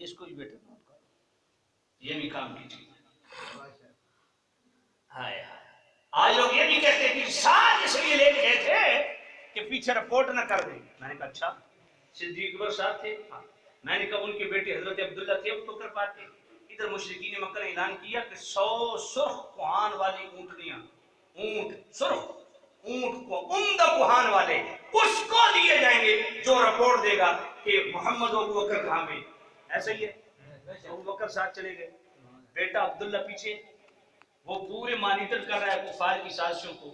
اس کو بھی بیٹا نوٹ کرو, یہ بھی کام کیجیے. ہائے ہائے, آج لوگ یہ بھی کہتے ہیں کہ ساتھ اس لیے لے کے گئے تھے کہ پیچھے رپورٹ نہ کر دیں. میں نے کہا اچھا, صدیق اکبر صاحب تھے, میں نے کہا ان کے بیٹے حضرت عبداللہ تھے, اب تو کر پاتے. ادھر مشرکین مکہ نے اعلان کیا کہ 100 سرخ کوہان والی اونٹنیاں, اونٹ سرخ اونٹ کو عمدہ کوہان والے اس کو دیے جائیں گے جو رپورٹ دے گا کہ محمد و ابو بکر کہاں گئے. ایسا ہی ہے, ابو بکر ساتھ چلے گئے, بیٹا عبداللہ پیچھے, وہ پورے مانیٹر کر رہا ہے کفار کی سازشوں کو,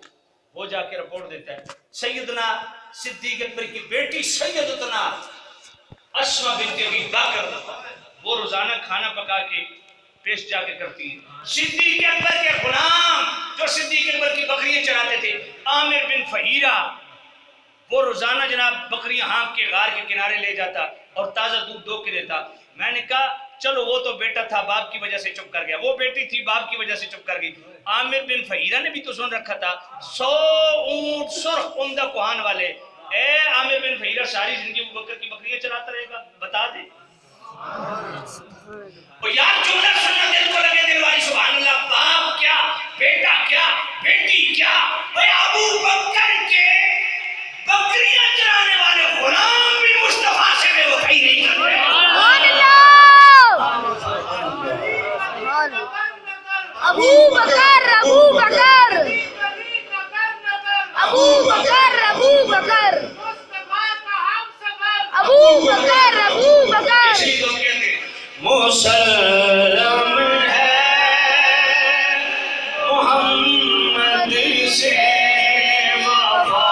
وہ جا کے رپورٹ دیتا ہے. سیدنا صدیق اکبر کی بیٹی سیدتنا اسماء بنت ابی بکر, وہ روزانہ کھانا پکا کے پیش جا کے کرتی ہیں. صدیق اکبر کے غلام جو صدیق اکبر کی بکریاں چراتے تھے, عامر بن فہیرہ, وہ روزانہ جناب بکریاں ہانپ کے غار کے کنارے لے جاتا اور تازہ دودھ دو کے دیتا. میں نے کہا چلو وہ تو بیٹا تھا باپ کی وجہ سے چپ کر گیا, وہ بیٹی تھی باپ کی وجہ سے چپ کر گئی. عامر بن فہیرہ نے بھی تو سن رکھا تھا 100 اونٹ سرخ عمدہ کوہان والے. اے عامر بن فہیرہ ساری زندگی ابو بکر کی بکریاں چلاتا رہے گا, بتا دے. یار جملہ سننا دل کو لگے دل والی سبحان اللہ. باپ کیا بیٹا کیا بیٹی کیا ابو بکر کے بکریاں چرانے والے غلام بھی مصطفیٰ سے بے وفائی نہیں کر رہے. ابو بکر ابو بکر ابو بکر ابو بکر ابو بکر ابو بکر. اسی کو کہتے ہیں مسلم ہے محمد سے وفا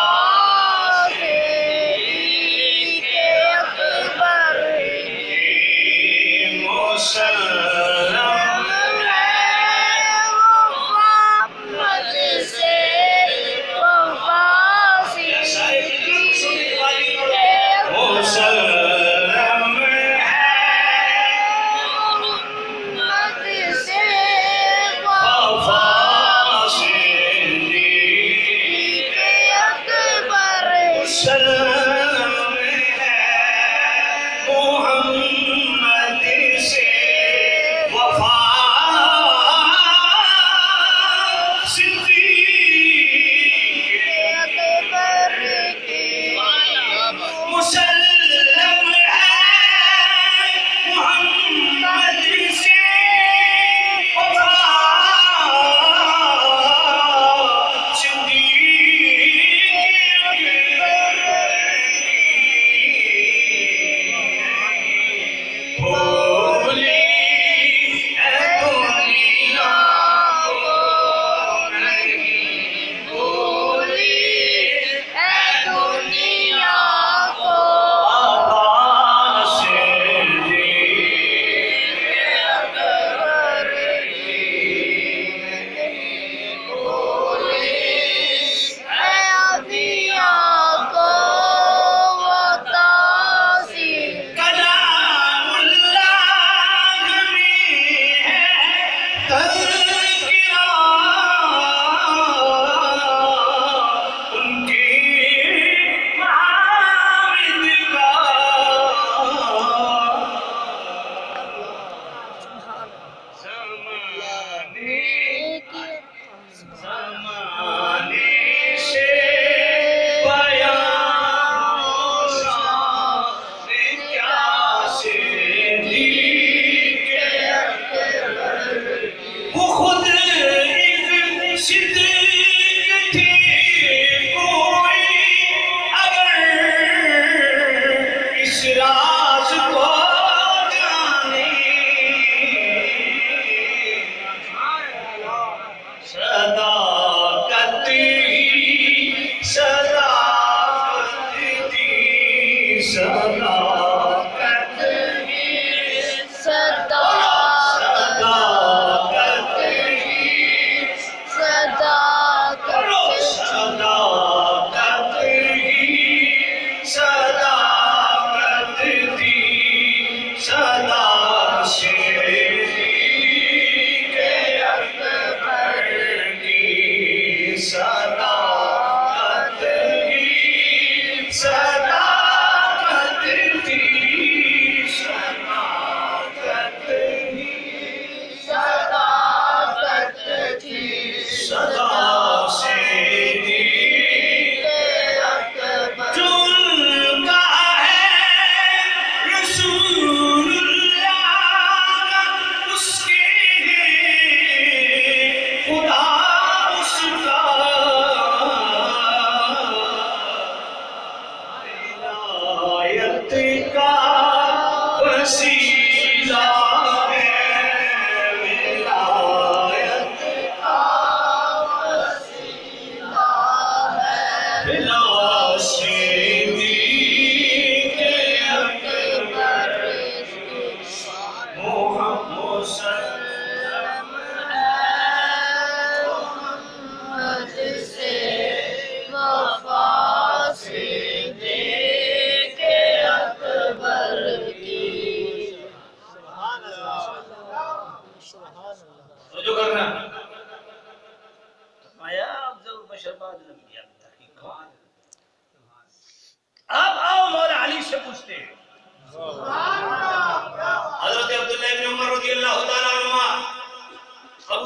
اب آؤ مولا علی سے پوچھتے ہیں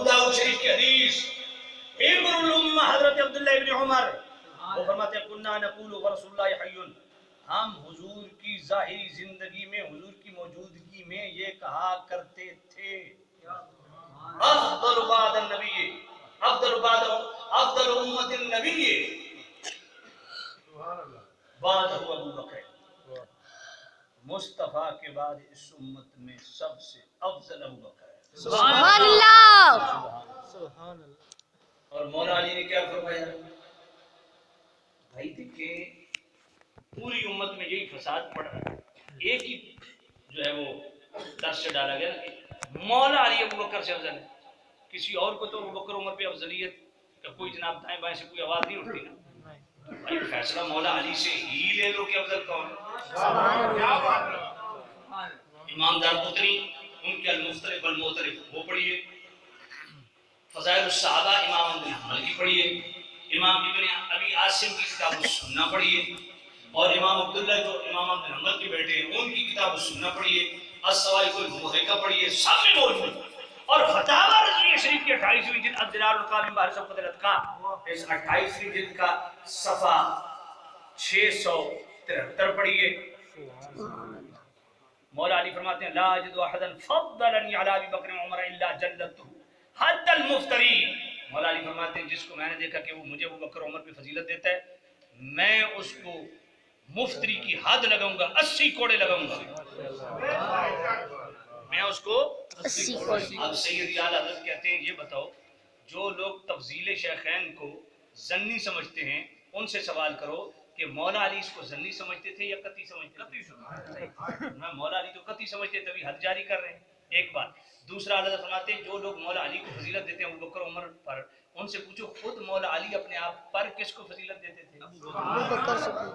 ابو داؤد شریف کی حدیث امر الامہ حضرت عبداللہ ابن عمر وہ فرماتے ہیں کننا نقول ورسول اللہ حی، ہم حضور کی ظاہری زندگی میں حضور کی موجودگی میں یہ کہا کرتے تھے افضل بعد النبی افضل امت النبی بعد ابو بکر، مصطفیٰ کے بعد اس امت میں سب سے افضل ابو بکر ہے۔ سبحان اللہ، سبحان اللہ۔ اور مولا علی نے کیا فرمایا؟ بھائی دیکھیں پوری امت میں یہی فساد پڑ رہا ہے، ایک ہی جو ہے وہ دس سے ڈالا گیا کہ مولا علی ابو بکر سے افضل ہے، کسی اور کو تو ابو بکر عمر پہ افضلیت کا کوئی جناب دائیں بائیں سے کوئی آواز نہیں اٹھتی نا۔ بھائی فیصلہ مولا علی سے ہی لے لو کہ افضل کون ہے۔ امام دارقطنی ان کے المختلف والمختلف وہ پڑھیے، فضائل الصحابہ امام ابن حنبل کی پڑھیے، امام ابن ابی عاصم کی کتاب السنہ پڑھیے، اور امام عبداللہ جو امام ابن حنبل کے بیٹے ہیں ان کی کتاب السنہ پڑھیے، الصوائق المحرقہ پڑھیے، سب میں موجود ہے۔ اور فتاوی رضویہ شریف کی 28ویں جلد الدلال القاء من بحر صفحۃ الاتقاء، اس 28ویں جلد کا صفحہ 673 پڑھیے۔ مولا علی فرماتے ہیں لا اجد احدا فضلنی علی ابی بکر وعمر الا جلدته حد المفتری۔ مولا علی فرماتے ہیں جس کو میں نے دیکھا کہ وہ مجھے ابو بکر عمر پہ فضیلت دیتا ہے، میں اس کو مفتری کی حد لگاؤں گا، 80 کوڑے لگاؤں گا، میں اس کو 80 کوڑے۔ اب سید اعلی حضرت کہتے ہیں یہ بتاؤ جو لوگ تفضیل شیخین کو ظنی سمجھتے ہیں ان سے سوال کرو کہ مولا علی اس کو ظنی سمجھتے تھے یا قطعی سمجھتے تھے؟ میں مولا علی تو قطعی سمجھتے تبھی حد جاری کر رہے ہیں، ایک بات۔ دوسرا اعلیٰ حضرت فرماتے ہیں جو لوگ مولا علی کو فضیلت دیتے ہیں ابو بکر عمر پر، ان سے پوچھو خود مولا علی اپنے آپ پر کس کو فضیلت دیتے تھے؟ ابو بکر صدیق۔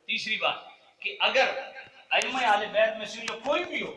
تیسری بات کہ اگر ائمہ اہل بیت میں سے جو کوئی بھی ہو